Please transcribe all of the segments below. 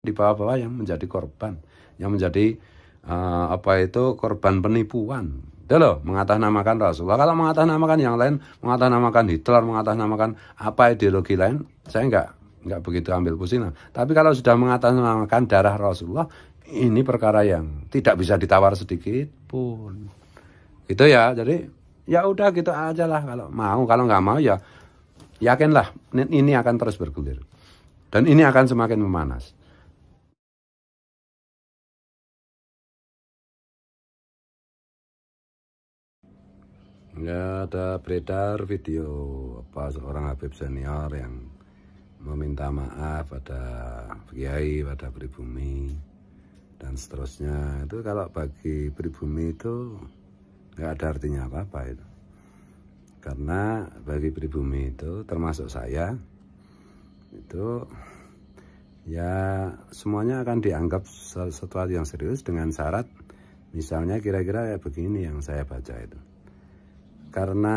di bawah-bawah yang menjadi korban, yang menjadi korban penipuan. Itu loh, mengatasnamakan Rasulullah. Kalau mengatasnamakan yang lain, mengatasnamakan Hitler, mengatasnamakan apa ideologi lain, saya nggak begitu ambil pusing. Tapi kalau sudah mengatasnamakan darah Rasulullah, ini perkara yang tidak bisa ditawar sedikit pun. Gitu ya. Jadi ya udah gitu aja lah kalau mau. Kalau nggak mau ya yakinlah ini akan terus bergulir. Dan ini akan semakin memanas. Ya, ada beredar video seorang Habib senior yang meminta maaf pada kiai, pada pribumi dan seterusnya. Itu kalau bagi pribumi itu nggak ada artinya apa-apa itu. Karena bagi pribumi itu termasuk saya itu ya semuanya akan dianggap sesuatu yang serius dengan syarat misalnya kira-kira ya begini yang saya baca itu. Karena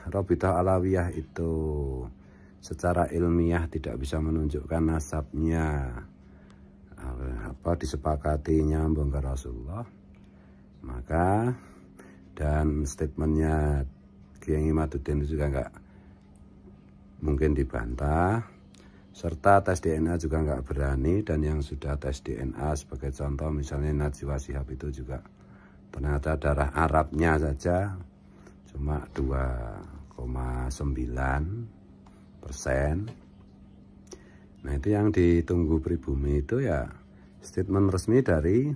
Rabithah Alawiyah itu secara ilmiah tidak bisa menunjukkan nasabnya disepakati nyambung ke Rasulullah, maka dan statementnya Kiai Imaduddin juga nggak mungkin dibantah, serta tes DNA juga nggak berani, dan yang sudah tes DNA sebagai contoh misalnya Najwa Shihab itu juga ternyata darah Arabnya saja cuma 2,9%. Nah itu yang ditunggu pribumi itu ya statement resmi dari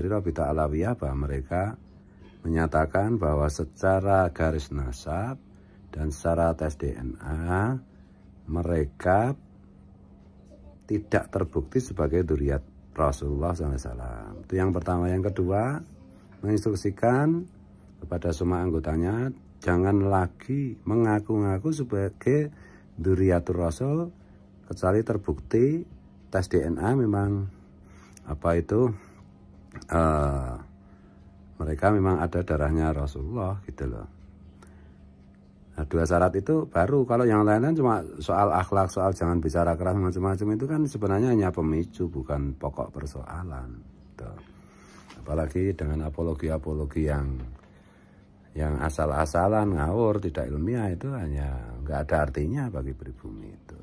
Rabithah Alawiyah bahwa mereka menyatakan bahwa secara garis nasab dan secara tes DNA mereka tidak terbukti sebagai dzurriyyat Rasulullah SAW. Itu yang pertama. Yang kedua, menginstruksikan kepada semua anggotanya jangan lagi mengaku-ngaku sebagai dzurriyyatur Rasul kecuali terbukti tes DNA memang mereka memang ada darahnya Rasulullah gitu loh. Nah, dua syarat itu baru. Kalau yang lain cuma soal akhlak, soal jangan bicara keras macam-macam itu kan sebenarnya hanya pemicu, bukan pokok persoalan gitu. Apalagi dengan apologi yang asal-asalan, ngawur, tidak ilmiah, itu hanya nggak ada artinya bagi pribumi itu.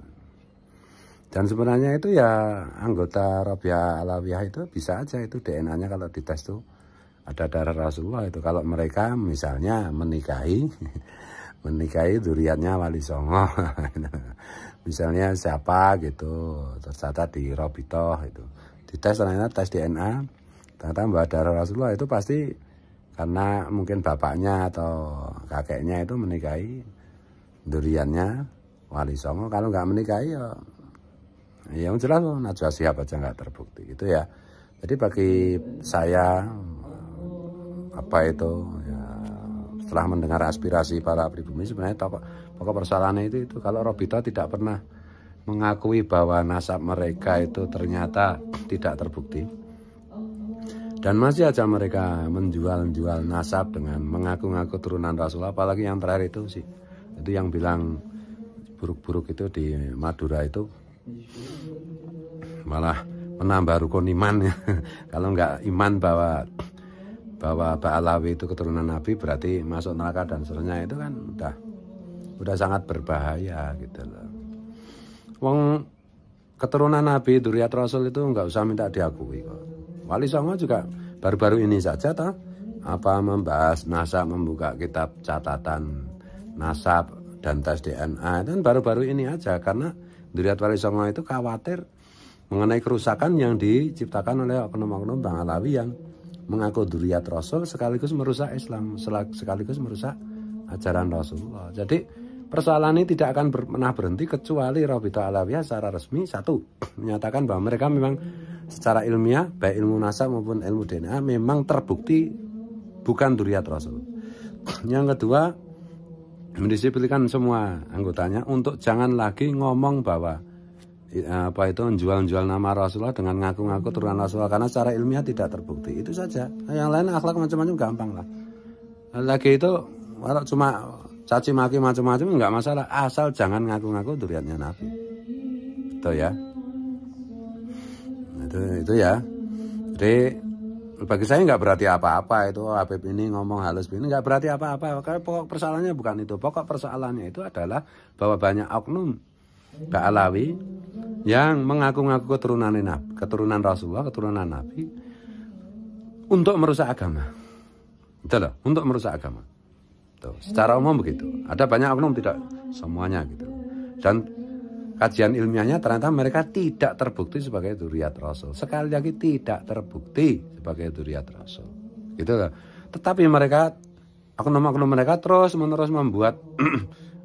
Dan sebenarnya itu ya anggota Rabithah Alawiyah itu bisa aja itu DNA-nya kalau dites tuh ada darah Rasulullah itu. Kalau mereka misalnya menikahi dzurriyyatnya Wali Songo, misalnya siapa gitu tercatat di Rabithah itu, dites ternyata tes DNA ternyata membawa darah Rasulullah, itu pasti karena mungkin bapaknya atau kakeknya itu menikahi dzurriyyatnya Wali Songo. Kalau nggak menikahi ya jelas Najwa Shihab aja nggak terbukti gitu ya. Jadi bagi saya setelah mendengar aspirasi para pribumi, sebenarnya pokok persoalannya itu kalau Rabithah tidak pernah mengakui bahwa nasab mereka itu ternyata tidak terbukti, dan masih aja mereka menjual nasab dengan mengaku-ngaku turunan Rasulullah. Apalagi yang terakhir itu sih, itu yang bilang buruk-buruk itu di Madura itu malah menambah rukun iman ya. Kalau nggak iman bahwa Mbak Alawi itu keturunan Nabi berarti masuk neraka dan seterusnya, itu kan udah sangat berbahaya gitu loh. Wong keturunan Nabi, dzurriyyat Rasul itu nggak usah minta diakui kok. Wali Songo juga baru-baru ini saja membahas nasab, membuka kitab catatan nasab dan tes DNA, dan baru-baru ini aja, karena dzurriyyat Wali Songo itu khawatir mengenai kerusakan yang diciptakan oleh oknum-oknum Bang Alawi yang mengaku dzurriyyat Rasul sekaligus merusak Islam, sekaligus merusak ajaran Rasulullah. Jadi persoalan ini tidak akan pernah berhenti kecuali Rabithah Alawiyah secara resmi menyatakan bahwa mereka memang secara ilmiah, baik ilmu nasab maupun ilmu DNA, memang terbukti bukan dzurriyyat Rasul. Yang kedua, mendisiplinkan semua anggotanya untuk jangan lagi ngomong bahwa menjual nama Rasulullah dengan ngaku-ngaku turunan Rasulullah, karena secara ilmiah tidak terbukti. Itu saja. Yang lain akhlak macam-macam gampang lah. Lagi itu kalau cuma caci maki macam-macam nggak masalah, asal jangan ngaku-ngaku dzurriyyatnya Nabi. Itu ya. Itu ya. Jadi bagi saya nggak berarti apa-apa itu Habib ini ngomong halus ini nggak berarti apa-apa. Karena pokok persoalannya bukan itu. Pokok persoalannya itu adalah bahwa banyak oknum Ba'alawi yang mengaku-ngaku keturunan Rasulullah, keturunan Nabi untuk merusak agama. Itu loh, untuk merusak agama. Tuh, secara umum begitu. Ada banyak oknum, tidak semuanya gitu. Dan kajian ilmiahnya ternyata mereka tidak terbukti sebagai dzurriyyat Rasul. Sekali lagi tidak terbukti sebagai dzurriyyat Rasul. Gitu loh. Tetapi mereka, oknum-oknum mereka terus-menerus membuat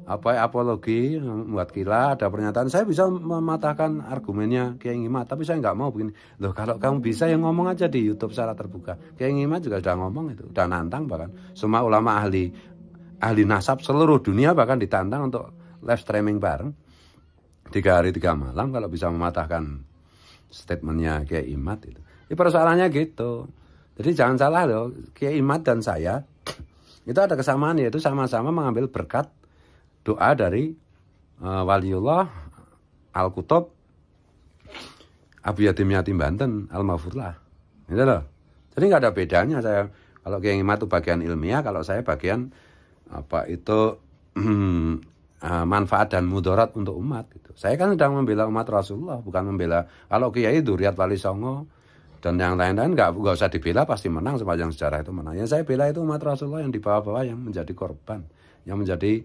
apologi, membuat kila, ada pernyataan. Saya bisa mematahkan argumennya Kiai Ngimat, tapi saya nggak mau begini. Loh, kalau kamu bisa yang ngomong aja di YouTube secara terbuka. Kiai Ngimat juga sudah ngomong itu, udah nantang bahkan. Semua ulama ahli nasab seluruh dunia bahkan ditantang untuk live streaming bareng 3 hari 3 malam kalau bisa mematahkan statementnya Kiai Imat itu. Ini persoalannya gitu. Jadi jangan salah loh, Kiai Imat dan saya itu ada kesamaan, yaitu sama-sama mengambil berkat doa dari Waliullah Al-Kutub Abu Yatim Yatim Banten Al-Mahfurlah. Gitu loh. Jadi nggak ada bedanya saya. Kalau Kiai Imat itu bagian ilmiah, kalau saya bagian manfaat dan mudarat untuk umat gitu. Saya kan sedang membela umat Rasulullah, bukan membela. Kalau Kiai dzurriyyat Wali Songo dan yang lain-lain nggak usah dibela, pasti menang sepanjang sejarah itu menang. Yang saya bela itu umat Rasulullah yang di bawah-bawah yang menjadi korban, yang menjadi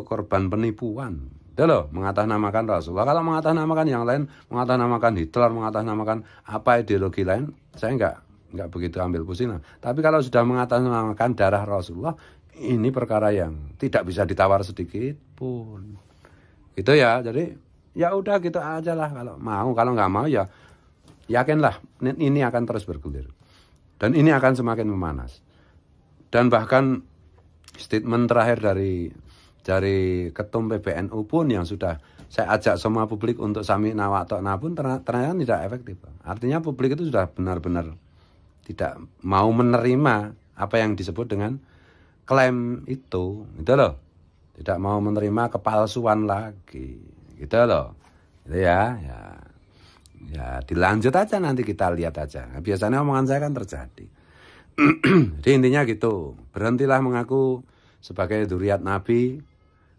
korban penipuan. Itu loh, mengatasnamakan Rasulullah. Kalau mengatasnamakan yang lain, mengatasnamakan Hitler, mengatasnamakan apa ideologi lain, saya nggak begitu ambil pusing. Tapi kalau sudah mengatasnamakan darah Rasulullah, ini perkara yang tidak bisa ditawar sedikit pun. Itu ya, jadi ya udah gitu aja lah kalau mau. Kalau nggak mau ya yakinlah ini akan terus bergulir. Dan ini akan semakin memanas. Dan bahkan statement terakhir dari Ketum PBNU pun yang sudah saya ajak semua publik untuk sami'na wa ata'na pun ternyata tidak efektif. Artinya publik itu sudah benar-benar tidak mau menerima apa yang disebut dengan klaim itu, gitu loh. Tidak mau menerima kepalsuan lagi, gitu loh. Gitu ya. Ya dilanjut aja, nanti kita lihat aja. Biasanya omongan saya kan terjadi. Jadi intinya gitu, berhentilah mengaku sebagai dzurriyyat Nabi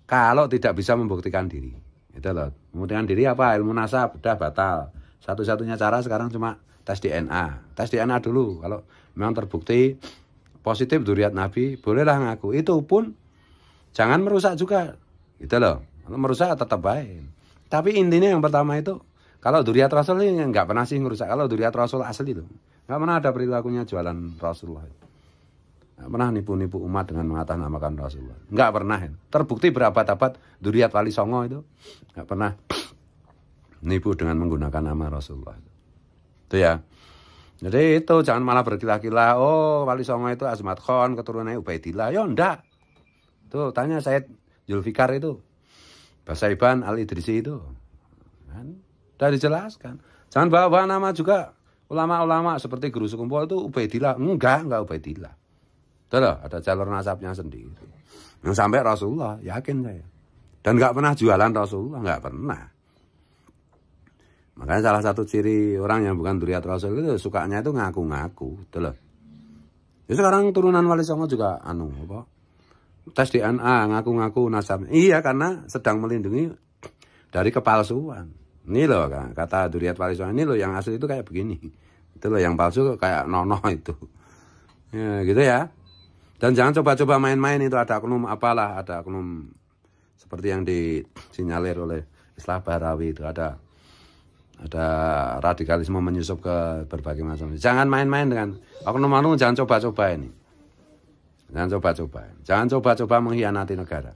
kalau tidak bisa membuktikan diri. Itu loh. Membuktikan diri apa? Ilmu nasab udah batal. Satu-satunya cara sekarang cuma tes DNA. Tes DNA dulu. Kalau memang terbukti positif dzurriyyat Nabi, bolehlah ngaku. Itu pun jangan merusak juga. Gitu loh. Kalau merusak tetap baik. Tapi intinya yang pertama itu, kalau dzurriyyat Rasul ini nggak pernah sih ngerusak. Kalau dzurriyyat Rasul asli itu nggak pernah ada perilakunya jualan Rasulullah. Nggak pernah nipu-nipu umat dengan mengatasnamakan Rasulullah. Nggak pernah. Terbukti berabad-abad dzurriyyat Wali Songo itu nggak pernah nipu dengan menggunakan nama Rasulullah. Itu ya. Jadi itu jangan malah berkilah-kilah. Oh, Wali Songo itu Azmat Khan, keturunannya Ubaidillah. Ya enggak. Tuh tanya Said Zulfikar itu, Basaiban Al-Idrisi itu. Kan? Udah dijelaskan. Jangan bawa-bawa nama juga ulama-ulama seperti Guru Sukumpul itu Ubaidillah. Enggak Ubaidillah. Itu loh, ada jalur nasabnya sendiri. Yang sampai Rasulullah, yakin saya. Dan enggak pernah jualan Rasulullah, enggak pernah. Makanya salah satu ciri orang yang bukan dzurriyyat Rasul itu sukanya itu ngaku-ngaku, gitu loh. Ya sekarang turunan Wali Songo juga tes DNA, ngaku-ngaku nasab. Iya, karena sedang melindungi dari kepalsuan. Ini loh kata dzurriyyat Wali Songo, ini loh yang asli itu kayak begini. Itu loh yang palsu kayak Nono itu. Ya, gitu ya. Dan jangan coba-coba main-main itu, ada oknum apalah, ada oknum seperti yang disinyalir oleh Islah Bahrawi itu, ada radikalisme menyusup ke berbagai macam. Jangan main-main dengan oknum-oknum, jangan coba-coba ini. Jangan coba-coba. Jangan coba-coba mengkhianati negara.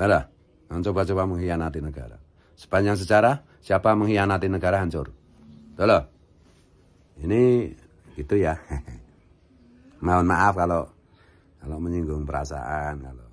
Ada? Jangan coba-coba mengkhianati negara. Sepanjang sejarah, siapa mengkhianati negara hancur. Betul loh. Ini gitu ya. Mohon maaf kalau menyinggung perasaan, kalau